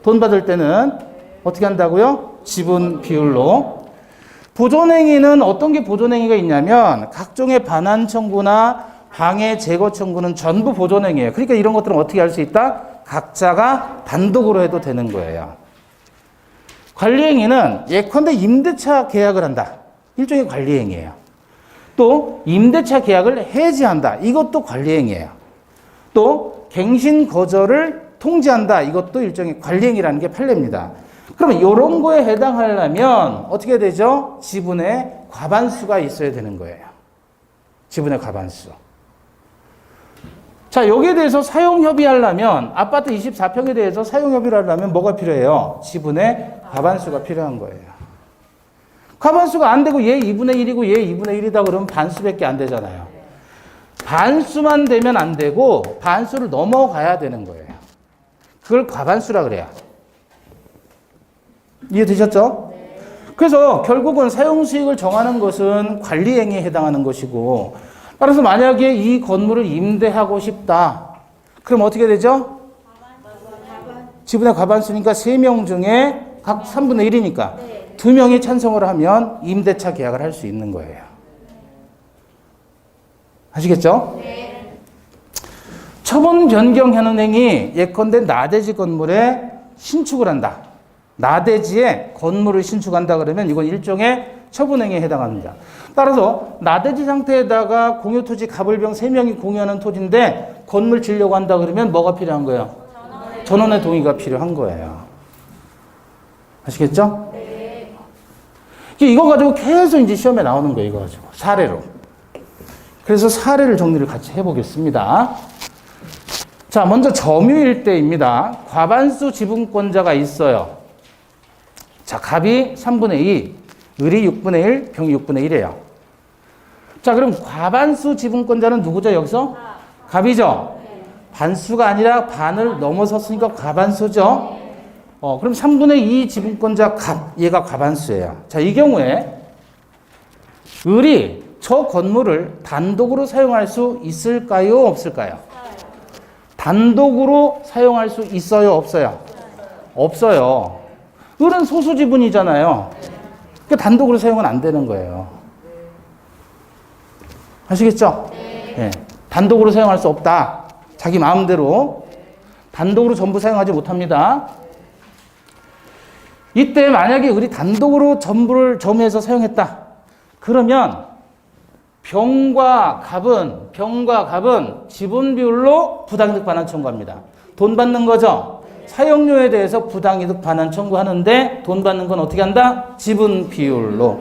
돈 받을 때는 어떻게 한다고요? 지분 비율로. 보존행위는 어떤 게 보존행위가 있냐면 각종의 반환 청구나 방해 제거 청구는 전부 보존행위예요. 그러니까 이런 것들은 어떻게 할 수 있다? 각자가 단독으로 해도 되는 거예요. 관리행위는 예컨대 임대차 계약을 한다. 일종의 관리행위예요. 또 임대차 계약을 해지한다. 이것도 관리행위예요. 또 갱신 거절을 통지한다. 이것도 일종의 관리행위라는 게 판례입니다. 그러면 이런 거에 해당하려면 어떻게 되죠? 지분의 과반수가 있어야 되는 거예요. 지분의 과반수. 자, 여기에 대해서 사용협의하려면 아파트 24평에 대해서 사용협의를 하려면 뭐가 필요해요? 지분의 과반수가 필요한 거예요. 과반수가 안 되고 얘 2분의 1이고 얘 2분의 1이다 그러면 반수밖에 안 되잖아요. 반수만 되면 안 되고 반수를 넘어가야 되는 거예요. 그걸 과반수라 그래요. 이해되셨죠? 그래서 결국은 사용수익을 정하는 것은 관리행위에 해당하는 것이고, 따라서 만약에 이 건물을 임대하고 싶다. 그럼 어떻게 되죠? 지분의 과반수니까 3명 중에 각 3분의 1이니까 2명이 찬성을 하면 임대차 계약을 할 수 있는 거예요. 아시겠죠? 네. 처분 변경하는 행위, 예컨대 나대지 건물에 신축을 한다. 나대지에 건물을 신축한다 그러면 이건 일종의 처분행위에 해당합니다. 따라서 나대지 상태에다가 공유토지 갑을병 3명이 공유하는 토지인데 건물 지려고 한다 그러면 뭐가 필요한 거예요? 전원의 동의가 필요한 거예요. 아시겠죠? 네. 이거 가지고 계속 이제 시험에 나오는 거예요. 이거 가지고 사례로. 그래서 사례를 정리를 같이 해보겠습니다. 자, 먼저 점유일대입니다. 과반수 지분권자가 있어요. 자, 갑이 3분의 2, 을이 6분의 1, 병이 6분의 1이에요. 자, 그럼 과반수 지분권자는 누구죠, 여기서? 갑이죠? 반수가 아니라 반을 넘어섰으니까 과반수죠? 그럼 3분의 2 지분권자 갑, 얘가 과반수예요. 자, 이 경우에 을이 저 건물을 단독으로 사용할 수 있을까요, 없을까요? 단독으로 사용할 수 있어요, 없어요? 없어요. 을은 소수 지분이잖아요. 그러니까 단독으로 사용은 안 되는 거예요. 아시겠죠? 네. 단독으로 사용할 수 없다. 자기 마음대로 단독으로 전부 사용하지 못합니다. 이때 만약에 을이 단독으로 전부를 점유해서 사용했다. 그러면 병과 갑은 지분 비율로 부당이득 반환 청구합니다. 돈 받는 거죠. 사용료에 대해서 부당이득 반환 청구하는데 돈 받는 건 어떻게 한다? 지분 비율로.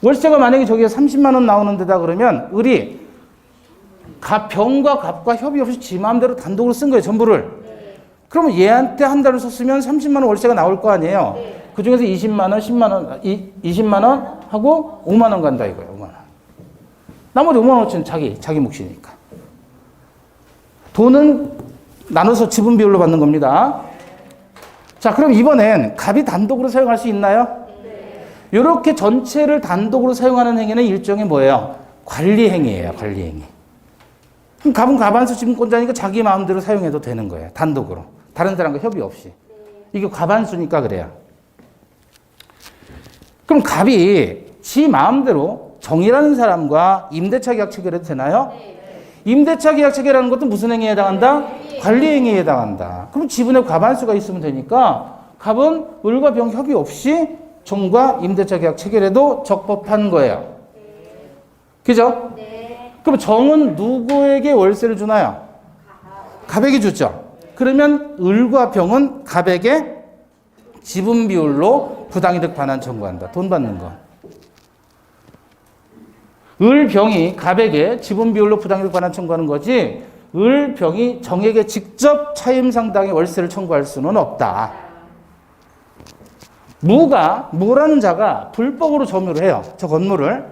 월세가 만약에 저기에 30만 원 나오는 데다 그러면 을이 병과 갑과 협의 없이 지 마음대로 단독으로 쓴 거예요. 전부를. 그러면 얘한테 한 달을 썼으면 30만 원 월세가 나올 거 아니에요. 그 중에서 20만 원, 10만 원, 20만 원 하고 5만 원 간다 이거예요. 5만 원. 나머지 5만 원어치는 자기 몫이니까. 돈은 나눠서 지분 비율로 받는 겁니다. 자, 그럼 이번엔 갑이 단독으로 사용할 수 있나요? 이렇게 전체를 단독으로 사용하는 행위는 일종의 뭐예요? 관리 행위예요. 관리 행위. 그럼 갑은 과반수 지분권자니까 자기 마음대로 사용해도 되는 거예요. 단독으로. 다른 사람과 협의 없이. 이게 과반수니까 그래요. 그럼 갑이 지 마음대로 정의라는 사람과 임대차 계약 체결해도 되나요? 임대차 계약 체결하는 것도 무슨 행위에 해당한다? 관리 행위에 해당한다. 그럼 지분의 과반수가 있으면 되니까 갑은 을과 병 협의 없이 정과 임대차 계약 체결해도 적법한 거예요. 그죠? 네. 그럼 정은 누구에게 월세를 주나요? 갑에게 주죠. 그러면 을과 병은 갑에게 지분 비율로 부당이득 반환 청구한다. 돈 받는 거. 을, 병이 갑에게 지분 비율로 부당이득 반환 청구하는 거지 을, 병이 정에게 직접 차임 상당의 월세를 청구할 수는 없다. 무라는 자가 불법으로 점유를 해요. 저 건물을.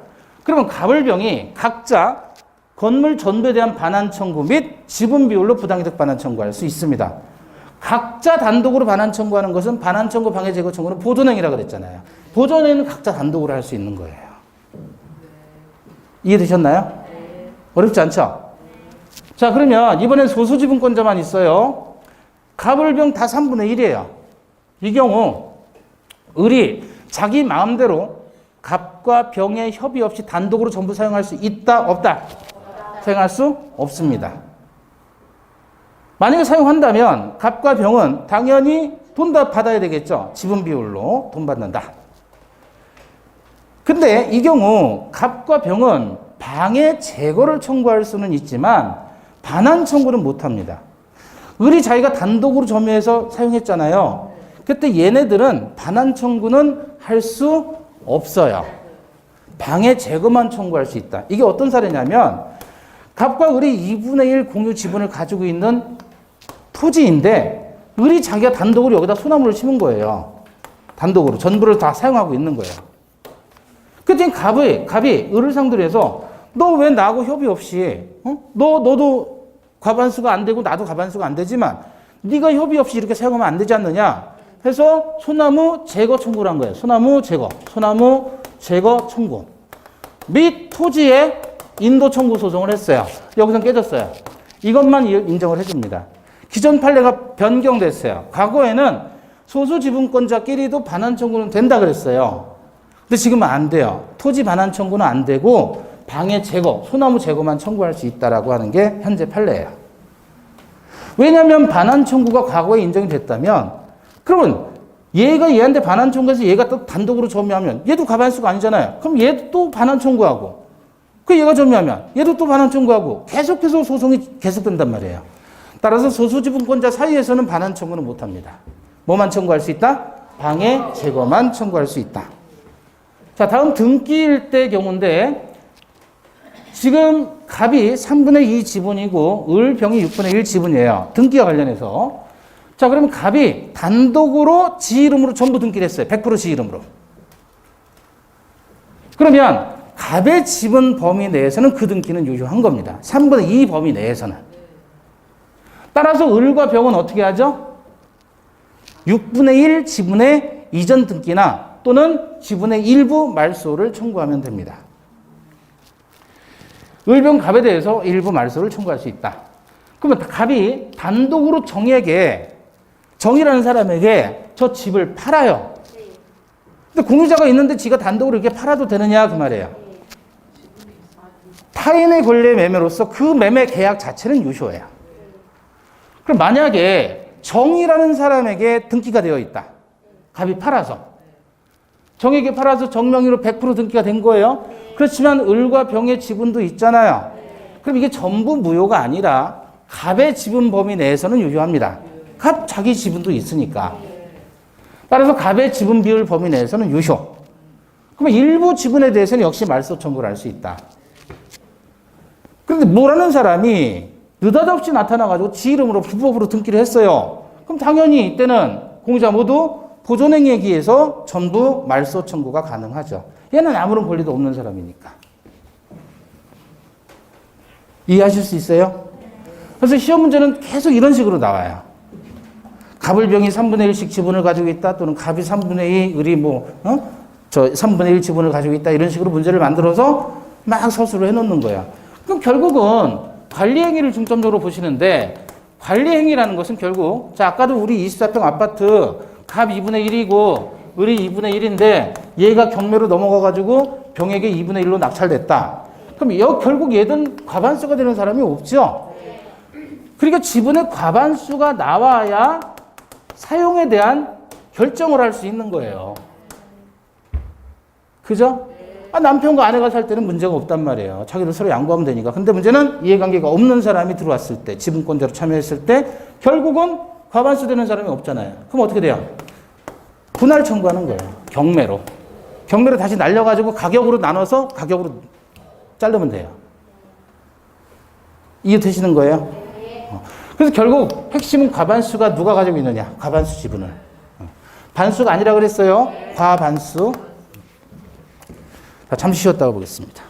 그러면 갑을, 병이 각자 건물 전부에 대한 반환 청구 및 지분 비율로 부당이득 반환 청구할 수 있습니다. 각자 단독으로 반환 청구하는 것은 반환 청구, 방해 제거 청구는 보존행위라고 그랬잖아요. 보존행위는 각자 단독으로 할 수 있는 거예요. 이해되셨나요? 어렵지 않죠? 자, 그러면 이번엔 소수지분권자만 있어요. 갑을, 병 다 3분의 1이에요. 이 경우 을이 자기 마음대로 갑과 병의 협의 없이 단독으로 전부 사용할 수 있다, 없다? 사용할 수 없습니다. 만약에 사용한다면 갑과 병은 당연히 돈 다 받아야 되겠죠. 지분 비율로 돈 받는다. 근데 이 경우 갑과 병은 방해 제거를 청구할 수는 있지만 반환 청구는 못합니다. 을이 자기가 단독으로 점유해서 사용했잖아요. 그때 얘네들은 반환 청구는 할 수 없어요. 방해 제거만 청구할 수 있다. 이게 어떤 사례냐면 갑과 을이 2분의 1 공유 지분을 가지고 있는 토지인데 을이 자기가 단독으로 여기다 소나무를 심은 거예요. 단독으로 전부를 다 사용하고 있는 거예요. 그때 갑이 을을 상대로 해서 너 왜 나하고 협의 없이 너도 과반수가 안 되고 나도 과반수가 안 되지만 네가 협의 없이 이렇게 사용하면 안 되지 않느냐 해서 소나무 제거 청구를 한 거예요. 소나무 제거 청구 및 토지의 인도 청구 소송을 했어요. 여기서 깨졌어요. 이것만 인정을 해줍니다. 기존 판례가 변경됐어요. 과거에는 소수 지분권자끼리도 반환 청구는 된다 그랬어요. 근데 지금은 안 돼요. 토지 반환 청구는 안 되고 방해 제거, 소나무 제거만 청구할 수 있다라고 하는 게 현재 판례예요. 왜냐하면 반환 청구가 과거에 인정이 됐다면 그러면 얘가 얘한테 반환 청구해서 얘가 또 단독으로 점유하면 얘도 과반수가 아니잖아요. 그럼 얘도 또 반환 청구하고 그 얘가 점유하면 얘도 또 반환 청구하고 계속해서 소송이 계속된단 말이에요. 따라서 소수지분권자 사이에서는 반환 청구는 못합니다. 뭐만 청구할 수 있다? 방해 제거만 청구할 수 있다. 자, 다음 등기일 때 경우인데 지금 갑이 3분의 2 지분이고 을, 병이 6분의 1 지분이에요. 등기와 관련해서. 자, 그러면 갑이 단독으로 지 이름으로 전부 등기를 했어요. 100% 지 이름으로. 그러면 갑의 지분 범위 내에서는 그 등기는 유효한 겁니다. 3분의 2 범위 내에서는. 따라서 을과 병은 어떻게 하죠? 6분의 1 지분의 이전 등기나 또는 지분의 일부 말소를 청구하면 됩니다. 을, 병, 갑에 대해서 일부 말소를 청구할 수 있다. 그러면 갑이 단독으로 정이라는 사람에게 저 집을 팔아요. 근데 공유자가 있는데 지가 단독으로 이렇게 팔아도 되느냐 그 말이에요. 타인의 권리의 매매로서 그 매매 계약 자체는 유효해요. 그럼 만약에 정이라는 사람에게 등기가 되어 있다. 갑이 팔아서. 정에게 팔아서 정명의로 100% 등기가 된 거예요. 그렇지만 을과 병의 지분도 있잖아요. 그럼 이게 전부 무효가 아니라 갑의 지분 범위 내에서는 유효합니다. 갑 자기 지분도 있으니까. 따라서 갑의 지분 비율 범위 내에서는 유효. 그러면 일부 지분에 대해서는 역시 말소 청구를 할 수 있다. 그런데 뭐라는 사람이 느닷없이 나타나가지고 지 이름으로 불법으로 등기를 했어요. 그럼 당연히 이때는 공유자 모두 보존행위에 의해서 전부 말소 청구가 가능하죠. 얘는 아무런 권리도 없는 사람이니까. 이해하실 수 있어요? 그래서 시험 문제는 계속 이런 식으로 나와요. 갑을, 병이 3분의 1씩 지분을 가지고 있다 또는 갑이 3분의 2, 을이 3분의 1 지분을 가지고 있다 이런 식으로 문제를 만들어서 막 서술을 해놓는 거야. 그럼 결국은 관리행위를 중점적으로 보시는데 관리행위라는 것은 결국 자 아까도 우리 24평 아파트 갑 2분의 1이고 을이 2분의 1인데 얘가 경매로 넘어가가지고 병에게 2분의 1로 낙찰됐다. 그럼 결국 얘는 과반수가 되는 사람이 없죠. 그러니까 지분의 과반수가 나와야 사용에 대한 결정을 할 수 있는 거예요. 그죠? 남편과 아내가 살 때는 문제가 없단 말이에요. 자기들 서로 양보하면 되니까. 근데 문제는 이해관계가 없는 사람이 들어왔을 때, 지분권자로 참여했을 때 결국은 과반수 되는 사람이 없잖아요. 그럼 어떻게 돼요? 분할 청구하는 거예요. 경매로. 경매로 다시 날려가지고 가격으로 나눠서 가격으로 자르면 돼요. 이해되시는 거예요? 그래서 결국 핵심은 과반수가 누가 가지고 있느냐? 과반수 지분을. 반수가 아니라 그랬어요. 과반수. 자, 잠시 쉬었다가 보겠습니다.